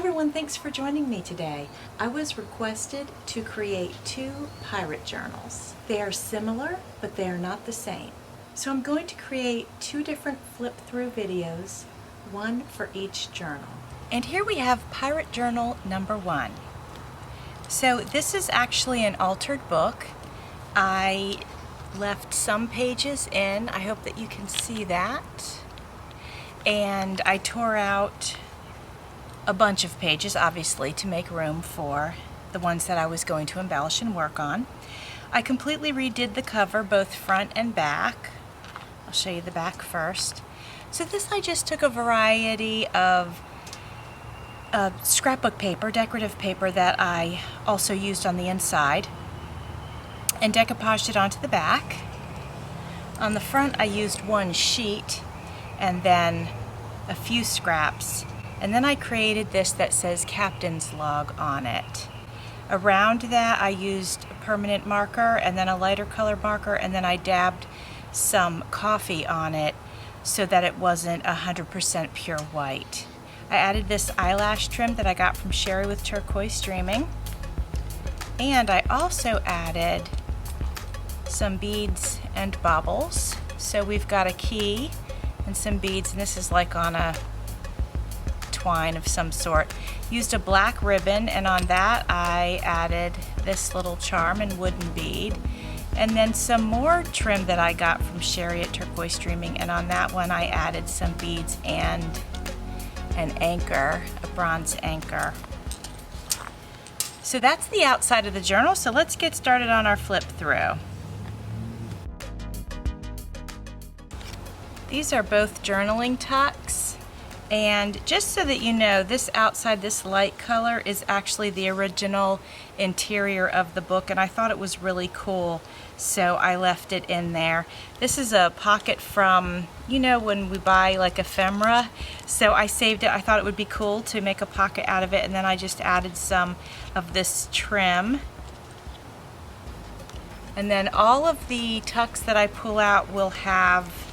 everyone, thanks for joining me today. I was requested to create 2 pirate journals. They are similar, but they are not the same. So I'm going to create 2 different flip-through videos, one for each journal. And here we have pirate journal number 1. So this is actually an altered book. I left some pages in. I hope that you can see that. And I tore out a bunch of pages, obviously, to make room for the ones that I was going to embellish and work on. I completely redid the cover, both front and back. I'll show you the back first. So this, I just took a variety of scrapbook paper, decorative paper that I also used on the inside, and decoupaged it onto the back. On the front, I used one sheet and then a few scraps. And then I created this that says Captain's Log on it. Around that I used a permanent marker and then a lighter color marker, and then I dabbed some coffee on it so that it wasn't 100% pure white. I added this eyelash trim that I got from Sherry with Turquoise Streaming. And I also added some beads and baubles. So we've got a key and some beads, and this is like on a twine of some sort. Used a black ribbon, and on that I added this little charm and wooden bead, and then some more trim that I got from Sherry at Turquoise Streaming, and on that one I added some beads and an anchor, a bronze anchor. So that's the outside of the journal, so let's get started on our flip through. These are both journaling tucks. And just so that you know, this outside, this light color is actually the original interior of the book, and I thought it was really cool, so I left it in there. This is a pocket from, you know, when we buy like ephemera, so I saved it. I thought it would be cool to make a pocket out of it, and then I just added some of this trim. And then all of the tucks that I pull out will have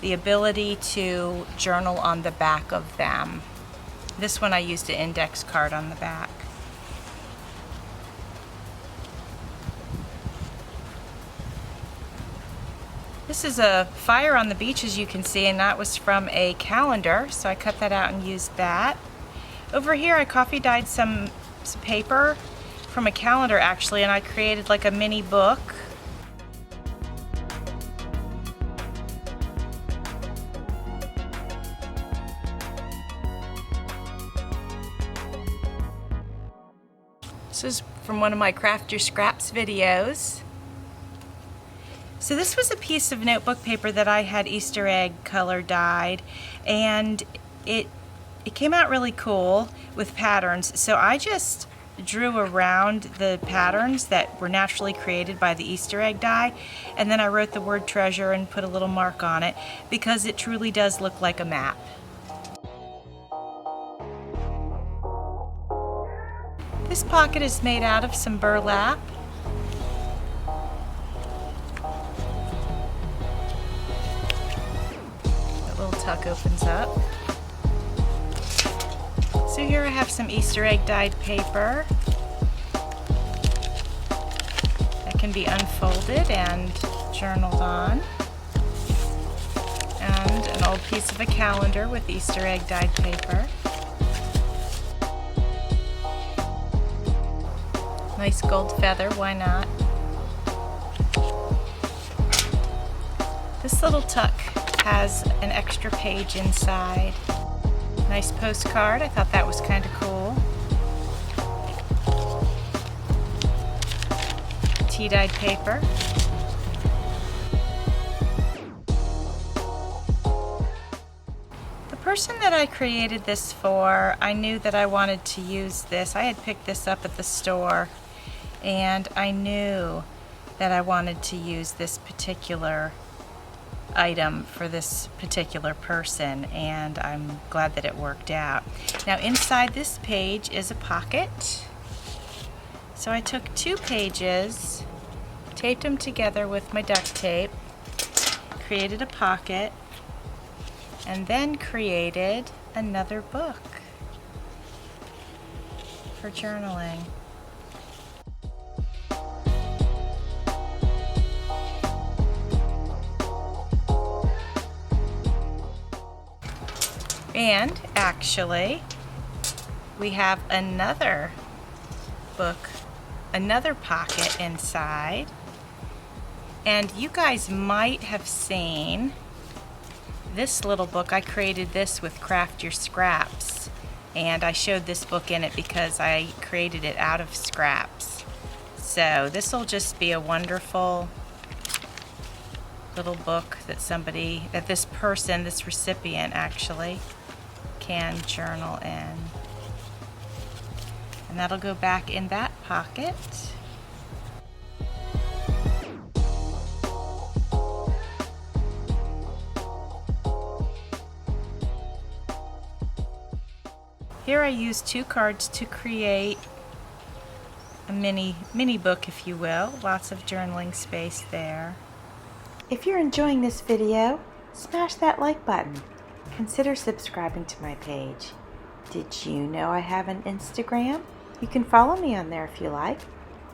the ability to journal on the back of them. This one I used an index card on the back. This is a fire on the beach, as you can see, and that was from a calendar, so I cut that out and used that. Over here I coffee dyed some paper from a calendar actually, and I created like a mini book. This is from one of my Craft Your Scraps videos. So this was a piece of notebook paper that I had Easter egg color dyed, and it came out really cool with patterns. So I just drew around the patterns that were naturally created by the Easter egg dye, and then I wrote the word treasure and put a little mark on it because it truly does look like a map. This pocket is made out of some burlap. That little tuck opens up. So here I have some Easter egg dyed paper that can be unfolded and journaled on. And an old piece of a calendar with Easter egg dyed paper. Nice gold feather, why not? This little tuck has an extra page inside. Nice postcard, I thought that was kind of cool. Tea-dyed paper. The person that I created this for, I knew that I wanted to use this. I had picked this up at the store, and I knew that I wanted to use this particular item for this particular person, and I'm glad that it worked out. Now inside this page is a pocket. So I took 2 pages, taped them together with my duct tape, created a pocket, and then created another book. for journaling. And actually, we have another book, another pocket inside. And you guys might have seen this little book. I created this with Craft Your Scraps. And I showed this book in it because I created it out of scraps. So this will just be a wonderful little book that this person, this recipient actually, can journal in. And that'll go back in that pocket. Here I used 2 cards to create a mini book, if you will. Lots of journaling space there. If you're enjoying this video, smash that like button. Consider subscribing to my page. Did you know I have an Instagram? You can follow me on there if you like.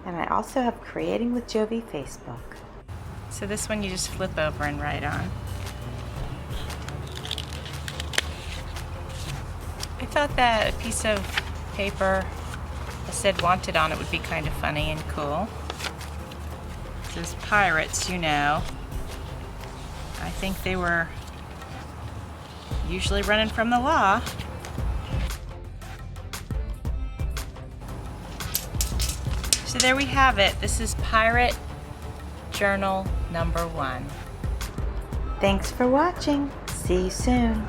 And I also have Creating with Jovi Facebook. So this one you just flip over and write on. I thought that a piece of paper that said wanted on it would be kind of funny and cool. This is pirates, you know. I think they were usually running from the law. So there we have it. This is Pirate Journal number 1. Thanks for watching. See you soon.